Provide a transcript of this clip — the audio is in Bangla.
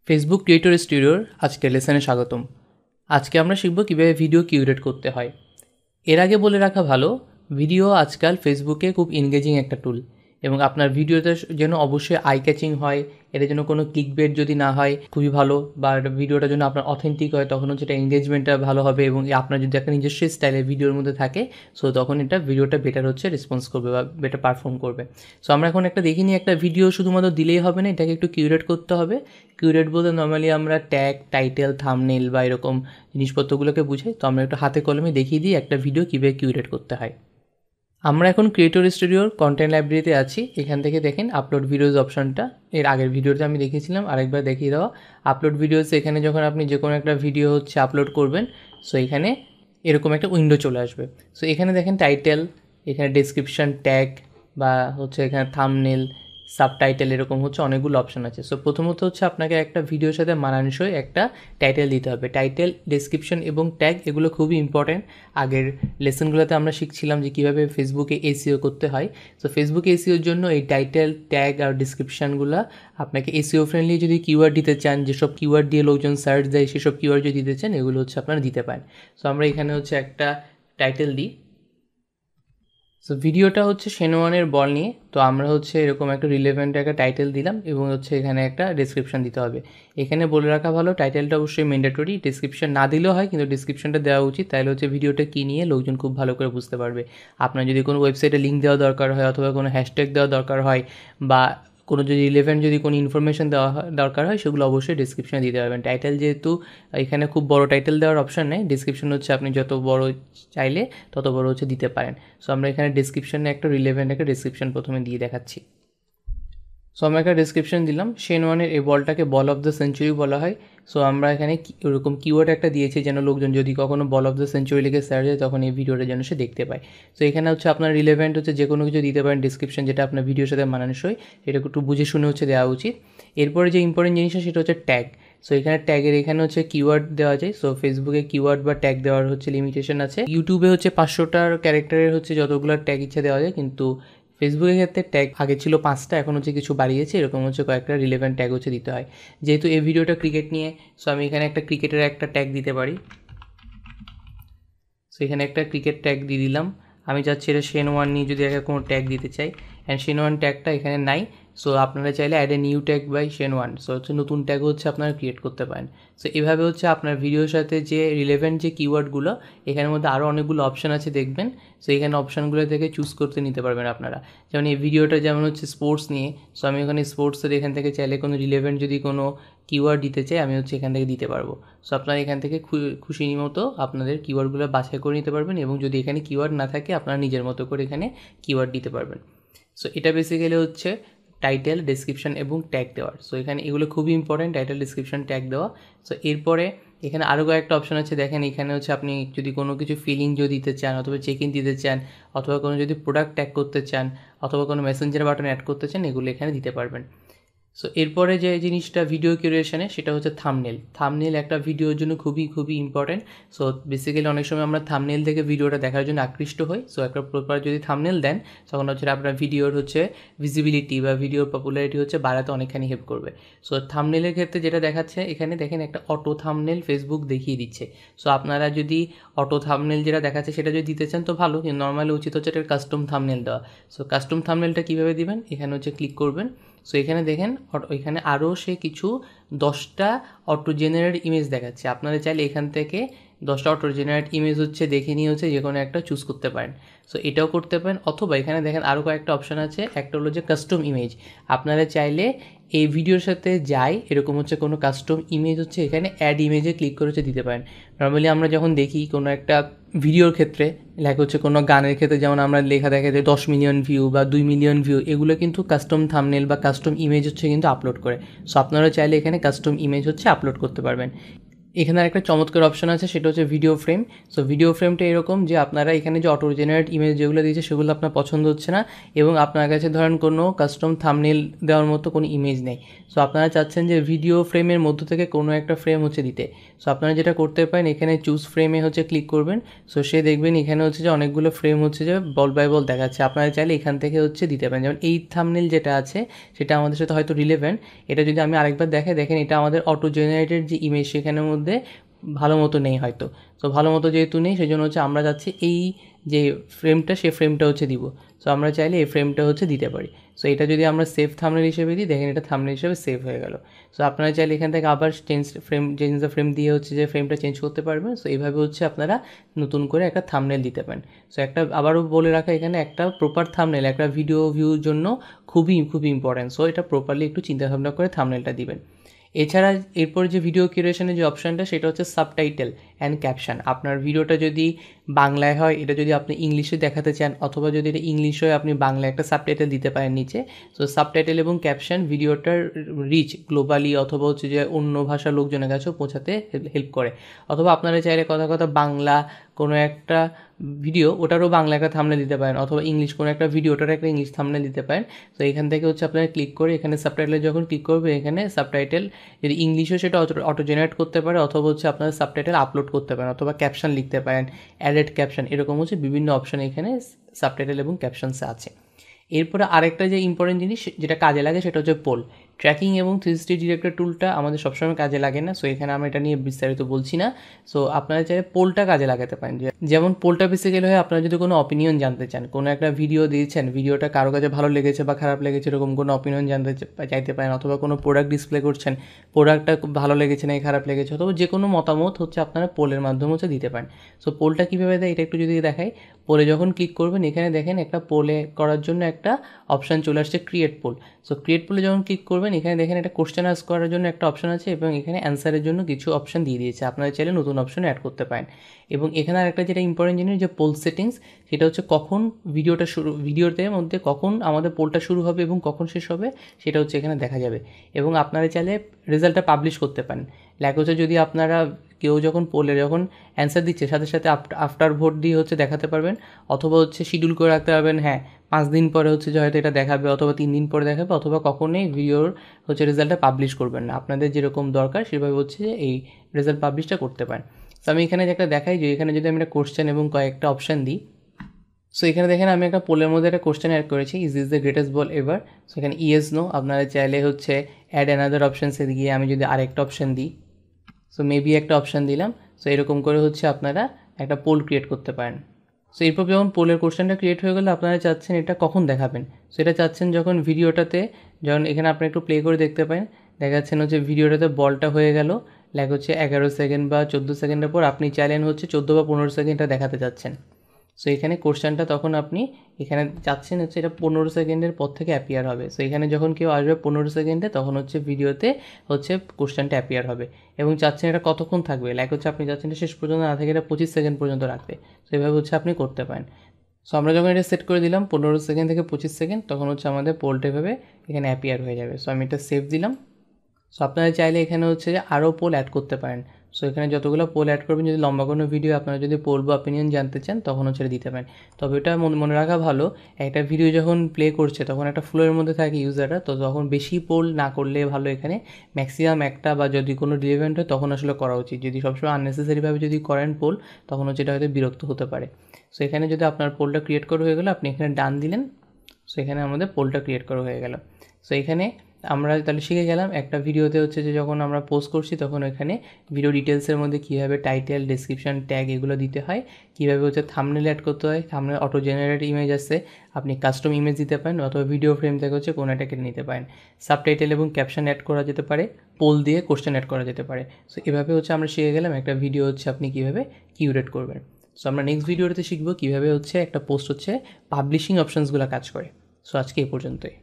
ফেসবুক ক্রিয়েটর স্টুডিওর আজকের লেসনে স্বাগতম। আজকে আমরা শিখব কীভাবে ভিডিও কিউরেট করতে হয়। এর আগে বলে রাখা ভালো, ভিডিও আজকাল ফেসবুকে খুব এনগেজিং একটা টুল এবং আপনার ভিডিওতে যেন অবশ্যই আই ক্যাচিং হয়, এর জন্য কোনো ক্লিকবেট যদি না হয় খুবই ভালো, বা ভিডিওটা যেন আপনার অথেন্টিক হয়, তখন হচ্ছে এটা এনগেজমেন্টটা ভালো হবে এবং আপনার যদি একটা নিজস্ব স্টাইলে ভিডিওর মধ্যে থাকে সো তখন এটা ভিডিওটা বেটার হচ্ছে রেসপন্স করবে বা বেটার পারফর্ম করবে। সো আমরা এখন একটা দেখিনি, একটা ভিডিও শুধুমাত্র দিলেই হবে না, এটাকে একটু কিউরেট করতে হবে। কিউরেট বলতে নর্মালি আমরা ট্যাগ, টাইটেল, থাম্বনেল বা এরকম জিনিসপত্রগুলোকে বুঝাই। তো আমরা একটু হাতে কলমে দেখিয়ে দিই একটা ভিডিও কীভাবে কিউরেট করতে হয়। আমরা এখন ক্রিয়েটর স্টুডিওর কন্টেন্ট লাইব্রেরিতে আছি। এখান থেকে দেখেন আপলোড ভিডিওস অপশনটা, এর আগের ভিডিওতে আমি দেখিয়েছিলাম, আরেকবার দেখিয়ে দেওয়া। আপলোড ভিডিওস, এখানে যখন আপনি যে কোনো একটা ভিডিও হচ্ছে আপলোড করবেন সো এখানে এরকম একটা উইন্ডো চলে আসবে। সো এখানে দেখেন টাইটেল, এখানে ডেসক্রিপশন, ট্যাগ বা হচ্ছে এখানে থাম্বনেল, সাবটাইটেল, এরকম হচ্ছে অনেকগুলো অপশন আছে। সো প্রথমত হচ্ছে আপনাকে একটা ভিডিওর সাথে মানানসই একটা টাইটেল দিতে হবে। টাইটেল, ডেসক্রিপশন এবং ট্যাগ এগুলো খুবই ইম্পর্ট্যান্ট। আগের লেসনগুলোতে আমরা শিখছিলাম যে কীভাবে ফেসবুকে এসইও করতে হয়। সো ফেসবুকে এসইওর জন্য এই টাইটেল, ট্যাগ আর ডিসক্রিপশানগুলো আপনাকে এসইও ফ্রেন্ডলি যদি কিওয়ার্ড দিতে চান, যেসব কিওয়ার্ড দিয়ে লোকজন সার্চ দেয় সেসব কিওয়ার্ড যদি দিতে চান, এগুলো হচ্ছে আপনারা দিতে পারেন। সো আমরা এখানে হচ্ছে একটা টাইটেল দিই। সো ভিডিওটা হচ্ছে শেনওয়ানের বল নিয়ে, তো আমরা হচ্ছে এরকম একটা রিলেভেন্ট একটা টাইটেল দিলাম এবং হচ্ছে এখানে একটা ডেসক্রিপশন দিতে হবে। এখানে বলে রাখা ভালো, টাইটেলটা অবশ্যই ম্যান্ডেটরি, ডেসক্রিপশন না দিলেও হয় কিন্তু ডেসক্রিপশনটা দেওয়া উচিত, তাহলে হচ্ছে ভিডিওটা কী নিয়ে লোকজন খুব ভালো করে বুঝতে পারবে। আপনার যদি কোনো ওয়েবসাইটে লিঙ্ক দেওয়া দরকার হয় অথবা কোনো হ্যাশট্যাগ দেওয়া দরকার হয় বা কোনো যদি রিলেভেন্ট যদি কোনো ইনফরমেশন দেওয়া দরকার হয় সেগুলো অবশ্যই ডিসক্রিপশনে দিতে পারবেন। টাইটেল যেহেতু এখানে খুব বড় টাইটেল দেওয়ার অপশান নেই, ডিসক্রিপশন হচ্ছে আপনি যত বড় চাইলে তত বড় হচ্ছে দিতে পারেন। সো আমরা এখানে ডিসক্রিপশনে একটা রিলেভেন্ট একটা ডিসক্রিপশন প্রথমে দিয়ে দেখাচ্ছি। সো আমরা একটা ডিসক্রিপশন দিলাম, শেনওয়ানের এই বলটাকে বল অফ দ্য সেঞ্চুরি বলা হয়। সো আমরা এখানে ওরকম কিওয়ার্ড একটা দিয়েছি যেন লোকজন যদি কখনো বল অফ দ্য সেঞ্চুরি লিখে সার্চ হয় তখন এই ভিডিওটা যেন সে দেখতে পায়। সো এখানে হচ্ছে আপনার রিলেভেন্ট হচ্ছে যে কোনো কিছু দিতে পারেন ডিসক্রিপশন, যেটা আপনার ভিডিওর সাথে মানানসই, এটা একটু বুঝে শুনে হচ্ছে দেওয়া উচিত। এরপরে যে ইম্পর্টেন্ট জিনিসটা সেটা হচ্ছে ট্যাগ। সো এখানে ট্যাগের এখানে হচ্ছে কিওয়ার্ড দেওয়া যায়। সো ফেসবুকে কিওয়ার্ড বা ট্যাগ দেওয়ার হচ্ছে লিমিটেশন আছে। ইউটিউবে হচ্ছে 500টার ক্যারেক্টারের হচ্ছে যতগুলো ট্যাগ ইচ্ছা দেওয়া যায়, কিন্তু ফেসবুকের ক্ষেত্রে ট্যাগ আগে ছিল 5টা, এখন হচ্ছে কিছু বাড়িয়েছে, এরকম হচ্ছে কয়েকটা রিলেভেন্ট ট্যাগ হচ্ছে দিতে হয়। যেহেতু এই ভিডিওটা ক্রিকেট নিয়ে, সো আমি এখানে একটা ক্রিকেটের একটা ট্যাগ দিতে পারি। সো এখানে একটা ক্রিকেট ট্যাগ দিয়ে দিলাম। আমি চাচ্ছি এটা শেনওয়ান নিয়ে যদি একটা কোনো ট্যাগ দিতে চাই, অ্যান্ড শেনওয়ান ট্যাগটা এখানে নাই। সো আপনারা চাইলে add a new tag by শেনওয়ান, সো হচ্ছে নতুন ট্যাগও হচ্ছে আপনারা ক্রিয়েট করতে পারেন। সো এভাবে হচ্ছে আপনার ভিডিওর সাথে যে রিলেভেন্ট যে কিওয়ার্ডগুলো, এখানের মধ্যে আরও অনেকগুলো অপশান আছে দেখবেন। সো এখানে অপশানগুলো থেকে চুজ করতে নিতে পারবেন আপনারা। যেমন এই ভিডিওটা যেমন হচ্ছে স্পোর্টস নিয়ে, সো আমি ওখানে স্পোর্টসের এখান থেকে চাইলে কোনো রিলেভেন্ট যদি কোনো কিওয়ার্ড দিতে চাই আমি হচ্ছে এখান থেকে দিতে পারবো। সো আপনারা এখান থেকে খুশি মতো আপনাদের কিওয়ার্ডগুলো বাছাই করে নিতে পারবেন এবং যদি এখানে কিওয়ার্ড না থাকে আপনারা নিজের মতো করে এখানে কিওয়ার্ড দিতে পারবেন। সো এটা বেসিক্যালি হচ্ছে টাইটেল, ডেসক্রিপশন এবং ট্যাগ দেওয়ার। সো এখানে এগুলো খুবই ইম্পর্টেন্ট, টাইটেল, ডেসক্রিপশন, ট্যাগ দেওয়া। সো এরপরে এখানে আরও কয়েকটা অপশন আছে দেখেন। এখানে হচ্ছে আপনি যদি কোনো কিছু ফিলিং যদি দিতে চান অথবা চেক ইন দিতে চান অথবা কোনো যদি প্রোডাক্ট ট্যাগ করতে চান অথবা কোনো মেসেঞ্জার বাটন অ্যাড করতে চান, এগুলো এখানে দিতে পারবেন। সো এরপরে যে জিনিসটা ভিডিও কিউরেশনে, সেটা হচ্ছে থাম্বনেল। থাম্বনেল একটা ভিডিওর জন্য খুবই খুবই ইম্পর্টেন্ট। সো বেসিক্যালি অনেক সময় আমরা থাম্বনেল থেকে ভিডিওটা দেখার জন্য আকৃষ্ট হই। সো একটা প্রপার যদি থাম্বনেল দেন তখন হচ্ছে আপনার ভিডিওর হচ্ছে ভিজিবিলিটি বা ভিডিওর পপুলারিটি হচ্ছে বাড়াতে অনেকখানি হেল্প করবে। সো থাম্বনেলের ক্ষেত্রে যেটা দেখাচ্ছে এখানে দেখেন একটা অটো থাম্বনেল ফেসবুক দেখিয়ে দিচ্ছে। সো আপনারা যদি অটো থাম্বনেল যেটা দেখাচ্ছে সেটা যদি দিতে চান তো ভালো, কিন্তু নর্মালি উচিত হচ্ছে এটা কাস্টম থাম্বনেল দেওয়া। সো কাস্টম থাম্বনেলটা কীভাবে দিবেন, এখানে হচ্ছে ক্লিক করবেন। সো এখানে দেখেন এখানে আরও সে কিছু 10টা অটো জেনারেট ইমেজ দেখাচ্ছে। আপনারা চাইলে এখান থেকে 10টা অটো জেনারেট ইমেজ হচ্ছে দেখে নিয়ে হচ্ছে যে কোনো একটা চুজ করতে পারেন। সো এটাও করতে পারেন, অথবা এখানে দেখেন আরও কয়েকটা অপশান আছে। একটা হলো যে কাস্টম ইমেজ, আপনারা চাইলে এই ভিডিওর সাথে যাই এরকম হচ্ছে কোনো কাস্টম ইমেজ হচ্ছে এখানে অ্যাড ইমেজে ক্লিক করে হচ্ছে দিতে পারেন। নর্মালি আমরা যখন দেখি কোনো একটা ভিডিওর ক্ষেত্রে লেখা হচ্ছে কোনো গানের ক্ষেত্রে, যেমন আমরা লেখা দেখে যে 10 মিলিয়ন ভিউ বা 2 মিলিয়ন ভিউ, এগুলো কিন্তু কাস্টম থাম্বনেল বা কাস্টম ইমেজ হচ্ছে কিন্তু আপলোড করে। সো আপনারা চাইলে এখানে কাস্টম ইমেজ হচ্ছে আপলোড করতে পারবেন। এখানে আরেকটা চমৎকার অপশন আছে, সেটা হচ্ছে ভিডিও ফ্রেম। সো ভিডিও ফ্রেমটা এরকম যে আপনারা এখানে যে অটো জেনারেট ইমেজ যেগুলো দিয়েছে সেগুলো আপনার পছন্দ হচ্ছে না, এবং আপনার কাছে ধরেন কোনো কাস্টম থাম্বনেল দেওয়ার মতো কোনো ইমেজ নেই। সো আপনারা চাচ্ছেন যে ভিডিও ফ্রেমের মধ্য থেকে কোনো একটা ফ্রেম হচ্ছে দিতে। সো আপনারা যেটা করতে পারেন, এখানে চুজ ফ্রেমে হচ্ছে ক্লিক করবেন। সো সে দেখবেন এখানে হচ্ছে যে অনেকগুলো ফ্রেম হচ্ছে যে বল বাই বল দেখাচ্ছে। আপনারা চাইলে এখান থেকে হচ্ছে দিতে পারেন। যেমন এই থাম্বনেল যেটা আছে সেটা আমাদের সাথে হয়তো রিলেভেন্ট, এটা যদি আমি আরেকবার দেখেন এটা আমাদের অটো জেনারেটেড যে ইমেজ সেখানের মধ্যে ভালো মতো নেই হয়তো। সো ভালো মতো যেহেতু নেই সেই জন্য হচ্ছে আমরা যাচ্ছি এই যে ফ্রেমটা, সেই ফ্রেমটা হচ্ছে দিব। সো আমরা চাইলে এই ফ্রেমটা হচ্ছে দিতে পারি। সো এটা যদি আমরা সেভ থাম্বনেল হিসেবে দিই, দেখেন এটা থাম্বনেল হিসেবে সেভ হয়ে গেল। সো আপনারা চাইলে এখান থেকে আবার চেঞ্জ দ্য ফ্রেম দিয়ে হচ্ছে যে ফ্রেমটা চেঞ্জ করতে পারবেন। সো এইভাবে হচ্ছে আপনারা নতুন করে একটা থাম্বনেল দিতে পারেন। সো একটা আবারও বলে রাখা, এখানে একটা প্রপার থাম্বনেল একটা ভিডিও ভিউর জন্য খুবই খুবই ইম্পর্ট্যান্ট। সো এটা প্রপারলি একটু চিন্তাভাবনা করে থাম্বনেলটা দিবেন। এছাড়া এরপর যে ভিডিও কিউরেশনের যে অপশানটা সেটা হচ্ছে সাবটাইটেল অ্যান্ড ক্যাপশন। আপনার ভিডিওটা যদি বাংলায় হয়, এটা যদি আপনি ইংলিশে দেখাতে চান, অথবা যদি এটা ইংলিশ হয় আপনি বাংলায় একটা সাবটাইটেল দিতে পারেন নিচে। সো সাবটাইটেল এবং ক্যাপশন ভিডিওটার রিচ গ্লোবালি অথবা হচ্ছে যে অন্য ভাষার লোকজনের কাছেও পৌঁছাতে হেল্প করে। অথবা আপনারা চাইলে কথা কথা বাংলা কোনো একটা ভিডিও ওটারও বাংলা একটা থাম্বনেল দিতে পারেন, অথবা ইংলিশ কোনো একটা ভিডিও ওটার একটা ইংলিশ থাম্বনেল দিতে পারেন। তো এখান থেকে হচ্ছে আপনারা ক্লিক করে এখানে সাবটাইটেলে যখন ক্লিক করবে, এখানে সাবটাইটেল যদি ইংলিশও সেটা অটো জেনারেট করতে পারে, অথবা হচ্ছে আপনারা সাবটাইটেল আপলোড করতে পারেন, অথবা ক্যাপশন লিখতে পারেন, অ্যাডেড ক্যাপশন, এরকম হচ্ছে বিভিন্ন অপশন এখানে সাবটাইটেল এবং ক্যাপশনসে আছে। এরপরে আরেকটা যে ইম্পর্টেন্ট জিনিস যেটা কাজে লাগে সেটা হচ্ছে পোল ট্র্যাকিং এবং 360 ডিরেক্টর টুলটা আমাদের সবসময় কাজে লাগে না। সো এখানে আমরা এটা নিয়ে বিস্তারিত বলছি না। সো আপনারা চাইলে পোলটা কাজে লাগাতে পারেন। যেমন পোলটা বেসিক্যালি হয় আপনারা যদি কোনো অপিনিয়ন জানতে চান, কোনো একটা ভিডিও দিয়েছেন, ভিডিওটা কারো কাছে ভালো লেগেছে বা খারাপ লেগেছে এরকম কোনো অপিনিয়ন জানতে চাইতে পারেন, অথবা কোনো প্রোডাক্ট ডিসপ্লে করছেন, প্রোডাক্টটা খুব ভালো লেগেছে না খারাপ লেগেছে, অথবা যে কোনো মতামত হচ্ছে আপনারা পোলের মাধ্যমে হচ্ছে দিতে পারেন। সো পোলটা কীভাবে দেয় এটা একটু যদি দেখাই, পোলে যখন ক্লিক করবেন এখানে দেখেন একটা পোলে করার জন্য একটা অপশান চলে আসছে ক্রিয়েট পোল। সো ক্রিয়েট পোলে যখন ক্লিক করবেন এখানে দেখেন একটা কোশ্চেন আস্ক করার জন্য একটা অপশান আছে, এবং এখানে অ্যান্সারের জন্য কিছু অপশান দিয়ে দিয়েছে। আপনারা চাইলে নতুন অপশান অ্যাড করতে পারেন। এবং এখানে আরেকটা যেটা ইম্পর্টেন্ট জিনিস যে পোল সেটিংস, সেটা হচ্ছে কখন ভিডিওতে মধ্যে কখন আমাদের পোলটা শুরু হবে এবং কখন শেষ হবে সেটা হচ্ছে এখানে দেখা যাবে। এবং আপনারা চাইলে রেজাল্টটা পাবলিশ করতে পারেন। লাইক হচ্ছে যদি আপনারা কেউ যখন পোলে যখন অ্যান্সার দিচ্ছে সাথে সাথে আফটার ভোট দিয়ে হচ্ছে দেখাতে পারবেন, অথবা হচ্ছে শিডিউল করে রাখতে পারবেন, হ্যাঁ 5 দিন পরে হচ্ছে যে হয়তো এটা দেখাবে, অথবা 3 দিন পরে দেখাবে, অথবা কখনোই ভিডিওর হচ্ছে রেজাল্টটা পাবলিশ করবেন না। আপনাদের যেরকম দরকার সেভাবে হচ্ছে এই রেজাল্ট পাবলিশটা করতে পারেন। তো আমি এখানে একটা দেখাই যে এখানে যদি আমি একটা কোশ্চেন এবং কয়েকটা অপশান দিই। সো এখানে দেখেন আমি একটা পোলের মধ্যে একটা কোশ্চেন অ্যাড করেছি, is the greatest ball ever. So এখানে ইয়েস নো, আপনারা চাইলে হচ্ছে অ্যাড অ্যানাদার অপশানসে গিয়ে আমি যদি আরেকটা অপশান দিই, সো মেবি একটা অপশান দিলাম। সো এরকম করে হচ্ছে আপনারা একটা পোল ক্রিয়েট করতে পারেন। সো এরপর যখন পোলের কোশ্চেনটা ক্রিয়েট হয়ে গেলে আপনারা চাচ্ছেন এটা কখন দেখাবেন, সো এটা চাচ্ছেন যখন ভিডিওটাতে, যখন এখানে আপনি একটু প্লে করে দেখতে পারেন, দেখা যাচ্ছেন হচ্ছে ভিডিওটাতে বলটা হয়ে গেল, লাইক হচ্ছে 11 সেকেন্ড বা 14 সেকেন্ডের পর আপনি চাইলেন হচ্ছে 14 বা 15 সেকেন্ডটা দেখাতে চাচ্ছেন। সো এখানে কোশ্চেনটা তখন আপনি এখানে চাচ্ছেন হচ্ছে এটা 15 সেকেন্ডের পর থেকে অ্যাপিয়ার হবে। সো এখানে যখন কেউ আসবে 15 সেকেন্ডে তখন হচ্ছে ভিডিওতে হচ্ছে কোশ্চেনটা অ্যাপিয়ার হবে, এবং চাচ্ছেন এটা কতক্ষণ থাকবে, লাইক হচ্ছে আপনি চাচ্ছেন এটা শেষ পর্যন্ত না থেকে এটা 25 সেকেন্ড পর্যন্ত রাখতে। সো এভাবে হচ্ছে আপনি করতে পারেন। সো আমরা যখন এটা সেট করে দিলাম 15 সেকেন্ড থেকে 25 সেকেন্ড, তখন হচ্ছে আমাদের পোলটা এভাবে এখানে অ্যাপিয়ার হয়ে যাবে। সো আমি এটা সেভ দিলাম। সো আপনারা চাইলে এখানে হচ্ছে যে আরও পোল অ্যাড করতে পারেন। সো এখানে যতগুলো পোল অ্যাড করবেন, যদি লম্বা কোনো ভিডিও আপনারা যদি পোল বা অপিনিয়ন জানতে চান তখন হচ্ছে দিতে পারেন। তবে এটা মনে রাখা ভালো, একটা ভিডিও যখন প্লে করছে তখন একটা ফ্লোয়ের মধ্যে থাকে ইউজাররা, তো তখন বেশি পোল না করলে ভালো। এখানে ম্যাক্সিমাম একটা বা যদি কোনো রিলেভেন্ট হয় তখন আসলে করা উচিত। যদি সবসময় আননেসেসারিভাবে যদি করেন পোল, তখন হচ্ছে এটা হয়তো বিরক্ত হতে পারে। সো এখানে যদি আপনার পোলটা ক্রিয়েট করা হয়ে গেলো, আপনি এখানে ডান দিলেন। সো এখানে আমাদের পোলটা ক্রিয়েট করা হয়ে গেল। সো এখানে আমরা তাহলে শিখে গেলাম একটা ভিডিওতে হচ্ছে যে যখন আমরা পোস্ট করছি তখন এখানে ভিডিও ডিটেলসের মধ্যে কীভাবে টাইটেল, ডেসক্রিপশন, ট্যাগ এগুলো দিতে হয়, কীভাবে হচ্ছে থাম্বনেল অ্যাড করতে হয়, থাম্বনেল অটো জেনারেট ইমেজ আসছে, আপনি কাস্টম ইমেজ দিতে পারেন, অথবা ভিডিও ফ্রেম থেকে হচ্ছে কোনো একটা কেটে নিতে পারেন, সাবটাইটেল এবং ক্যাপশন অ্যাড করা যেতে পারে, পোল দিয়ে কোশ্চেন অ্যাড করা যেতে পারে। সো এভাবে হচ্ছে আমরা শিখে গেলাম একটা ভিডিও হচ্ছে আপনি কীভাবে কিউরেট করবেন। সো আমরা নেক্সট ভিডিওতে শিখবো কীভাবে হচ্ছে একটা পোস্ট হচ্ছে পাবলিশিং অপশানসগুলো কাজ করে। সো আজকে এই পর্যন্তই।